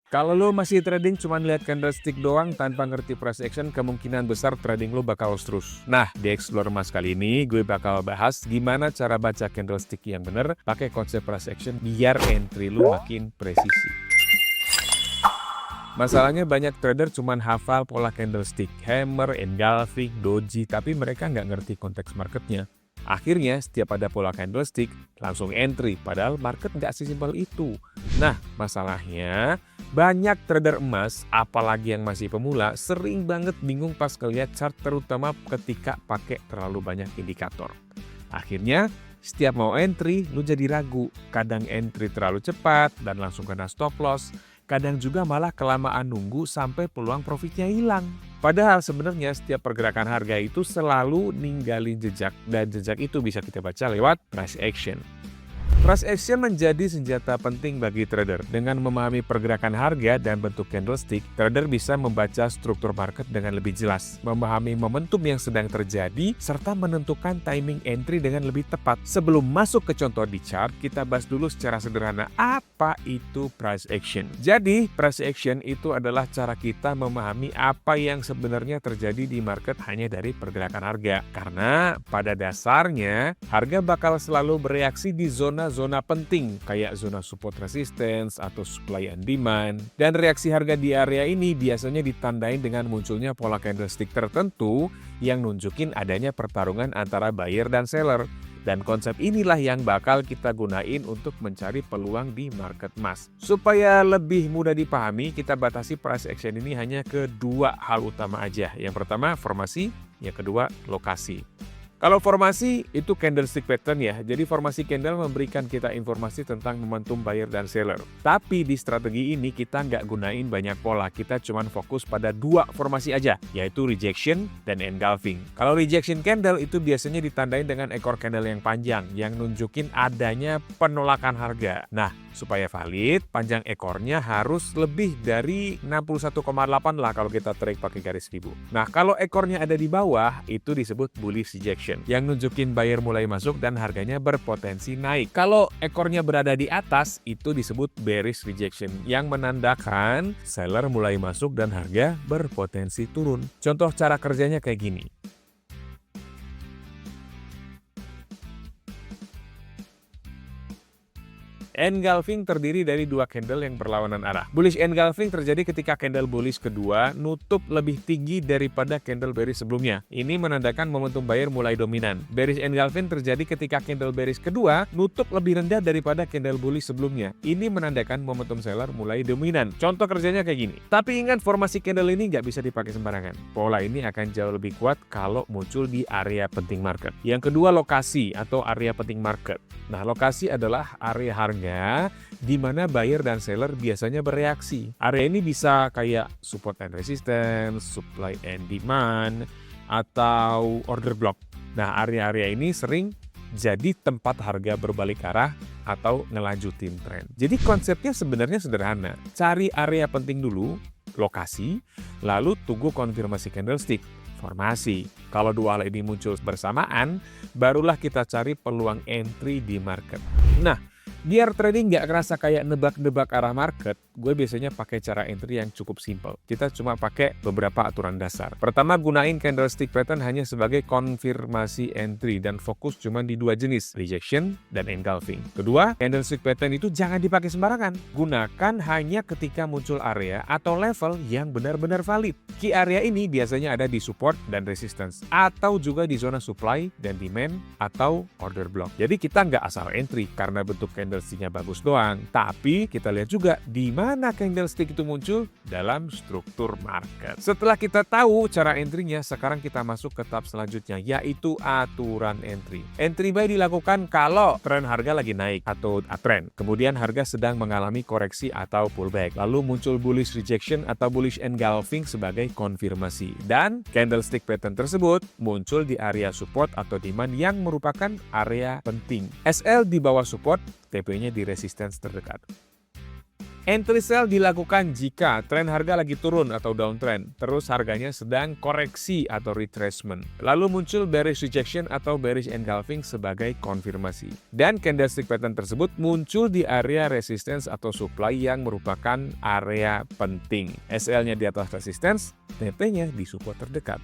Kalau lo masih trading cuma lihat candlestick doang tanpa ngerti price action, kemungkinan besar trading lo bakal terus. Nah, di Explore Mas kali ini gue bakal bahas gimana cara baca candlestick yang bener pakai konsep price action biar entry lo makin presisi. Masalahnya banyak trader cuma hafal pola candlestick, hammer, engulfing, doji, tapi mereka nggak ngerti konteks marketnya. Akhirnya, setiap ada pola candlestick, langsung entry, padahal market nggak sesimpel itu. Nah, masalahnya, banyak trader emas, apalagi yang masih pemula, sering banget bingung pas ngeliat chart, terutama ketika pakai terlalu banyak indikator. Akhirnya, setiap mau entry, lu jadi ragu. Kadang entry terlalu cepat dan langsung kena stop loss. Kadang juga malah kelamaan nunggu sampai peluang profitnya hilang. Padahal sebenarnya setiap pergerakan harga itu selalu ninggalin jejak, dan jejak itu bisa kita baca lewat price action. Price action menjadi senjata penting bagi trader. Dengan memahami pergerakan harga dan bentuk candlestick, trader bisa membaca struktur market dengan lebih jelas, memahami momentum yang sedang terjadi, serta menentukan timing entry dengan lebih tepat. Sebelum masuk ke contoh di chart, kita bahas dulu secara sederhana apa itu price action. Jadi, price action itu adalah cara kita memahami apa yang sebenarnya terjadi di market hanya dari pergerakan harga. Karena pada dasarnya, harga bakal selalu bereaksi di zona penting kayak zona support resistance atau supply and demand, dan reaksi harga di area ini biasanya ditandai dengan munculnya pola candlestick tertentu yang nunjukin adanya pertarungan antara buyer dan seller. Dan konsep inilah yang bakal kita gunain untuk mencari peluang di market emas. Supaya lebih mudah dipahami, kita batasi price action ini hanya ke dua hal utama aja. Yang pertama formasi, yang kedua lokasi. Kalau formasi itu candlestick pattern ya, jadi formasi candle memberikan kita informasi tentang momentum buyer dan seller. Tapi di strategi ini kita nggak gunain banyak pola, kita cuma fokus pada dua formasi aja, yaitu rejection dan engulfing. Kalau rejection candle itu biasanya ditandai dengan ekor candle yang panjang, yang nunjukin adanya penolakan harga. Nah, supaya valid, panjang ekornya harus lebih dari 61,8 lah kalau kita trade pakai garis ribu. Nah, kalau ekornya ada di bawah, itu disebut bullish rejection, yang nunjukin buyer mulai masuk dan harganya berpotensi naik. Kalau ekornya berada di atas, itu disebut bearish rejection, yang menandakan seller mulai masuk dan harga berpotensi turun. Contoh cara kerjanya kayak gini. Engulfing terdiri dari dua candle yang berlawanan arah. Bullish engulfing terjadi ketika candle bullish kedua nutup lebih tinggi daripada candle bearish sebelumnya. Ini menandakan momentum buyer mulai dominan. Bearish engulfing terjadi ketika candle bearish kedua nutup lebih rendah daripada candle bullish sebelumnya. Ini menandakan momentum seller mulai dominan. Contoh kerjanya kayak gini. Tapi ingat, formasi candle ini nggak bisa dipakai sembarangan. Pola ini akan jauh lebih kuat kalau muncul di area penting market. Yang kedua, lokasi atau area penting market. Nah, lokasi adalah area harga di mana buyer dan seller biasanya bereaksi. Area ini bisa kayak support and resistance, supply and demand, atau order block. Nah, area-area ini sering jadi tempat harga berbalik arah atau ngelanjutin tren. Jadi konsepnya sebenarnya sederhana. Cari area penting dulu, lokasi, lalu tunggu konfirmasi candlestick, formasi. Kalau dua hal ini muncul bersamaan, barulah kita cari peluang entry di market. Nah, biar trading nggak kerasa kayak nebak-nebak arah market, gue biasanya pakai cara entry yang cukup simple. Kita cuma pakai beberapa aturan dasar. Pertama, gunain candlestick pattern hanya sebagai konfirmasi entry dan fokus cuma di dua jenis, rejection dan engulfing. Kedua, candlestick pattern itu jangan dipakai sembarangan. Gunakan hanya ketika muncul area atau level yang benar-benar valid. Key area ini biasanya ada di support dan resistance, atau juga di zona supply dan demand atau order block. Jadi kita nggak asal entry karena bentuk candlesticknya bagus doang, tapi kita lihat juga di mana candlestick itu muncul dalam struktur market. Setelah kita tahu cara entry-nya, sekarang kita masuk ke tahap selanjutnya, yaitu aturan entry. Entry buy dilakukan kalau tren harga lagi naik atau uptrend, kemudian harga sedang mengalami koreksi atau pullback, lalu muncul bullish rejection atau bullish engulfing sebagai konfirmasi, dan candlestick pattern tersebut muncul di area support atau demand yang merupakan area penting. SL di bawah support, TP-nya di resistance terdekat. Entry sell dilakukan jika tren harga lagi turun atau downtrend, terus harganya sedang koreksi atau retracement. Lalu muncul bearish rejection atau bearish engulfing sebagai konfirmasi. Dan candlestick pattern tersebut muncul di area resistance atau supply yang merupakan area penting. SL-nya di atas resistance, TP-nya di support terdekat.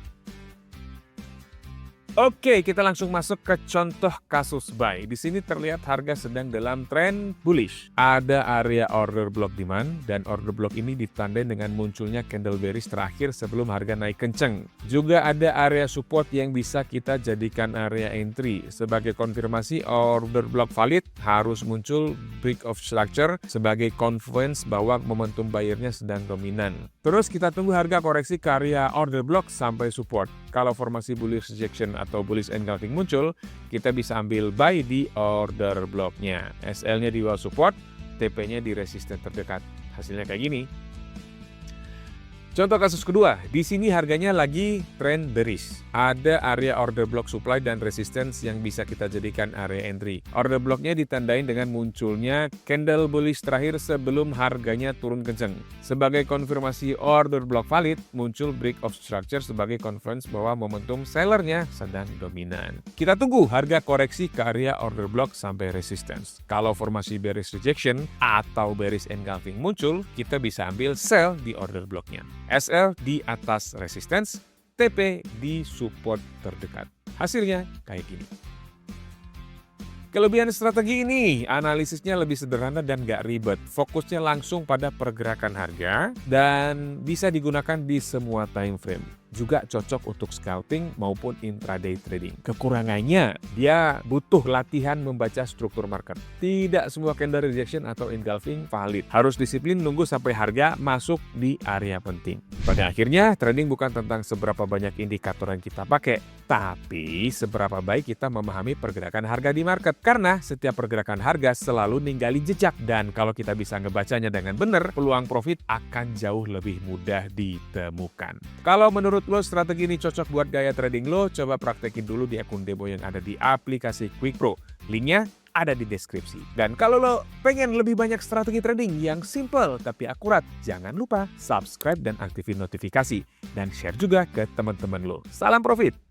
Oke, kita langsung masuk ke contoh kasus buy. Di sini terlihat harga sedang dalam tren bullish. Ada area order block demand dan order block ini ditandai dengan munculnya candle bearish terakhir sebelum harga naik kenceng. Juga ada area support yang bisa kita jadikan area entry. Sebagai konfirmasi order block valid harus muncul break of structure sebagai confluence bahwa momentum buyernya sedang dominan. Terus kita tunggu harga koreksi ke area order block sampai support. Kalau formasi bullish rejection atau bullish engulfing muncul, kita bisa ambil buy di order blocknya. SL-nya di bawah support, TP-nya di resisten terdekat. Hasilnya kayak gini. Contoh kasus kedua, di sini harganya lagi trend bearish. Ada area order block supply dan resistance yang bisa kita jadikan area entry. Order blocknya ditandain dengan munculnya candle bullish terakhir sebelum harganya turun kenceng. Sebagai konfirmasi order block valid, muncul break of structure sebagai confluence bahwa momentum sellernya sedang dominan. Kita tunggu harga koreksi ke area order block sampai resistance. Kalau formasi bearish rejection atau bearish engulfing muncul, kita bisa ambil sell di order blocknya. SL di atas resistance, TP di support terdekat. Hasilnya kayak gini. Kelebihan strategi ini, analisisnya lebih sederhana dan gak ribet. Fokusnya langsung pada pergerakan harga dan bisa digunakan di semua time frame. Juga cocok untuk scalping maupun intraday trading. Kekurangannya, dia butuh latihan membaca struktur market. Tidak semua candle rejection atau engulfing valid. Harus disiplin nunggu sampai harga masuk di area penting. Pada akhirnya, trading bukan tentang seberapa banyak indikator yang kita pakai, tapi seberapa baik kita memahami pergerakan harga di market. Karena setiap pergerakan harga selalu ninggalin jejak. Dan kalau kita bisa ngebacanya dengan benar, peluang profit akan jauh lebih mudah ditemukan. Kalau menurut lo strategi ini cocok buat gaya trading lo, coba praktekin dulu di akun demo yang ada di aplikasi Quick Pro. Linknya ada di deskripsi. Dan kalau lo pengen lebih banyak strategi trading yang simple tapi akurat, jangan lupa subscribe dan aktifin notifikasi. Dan share juga ke teman-teman lo. Salam profit!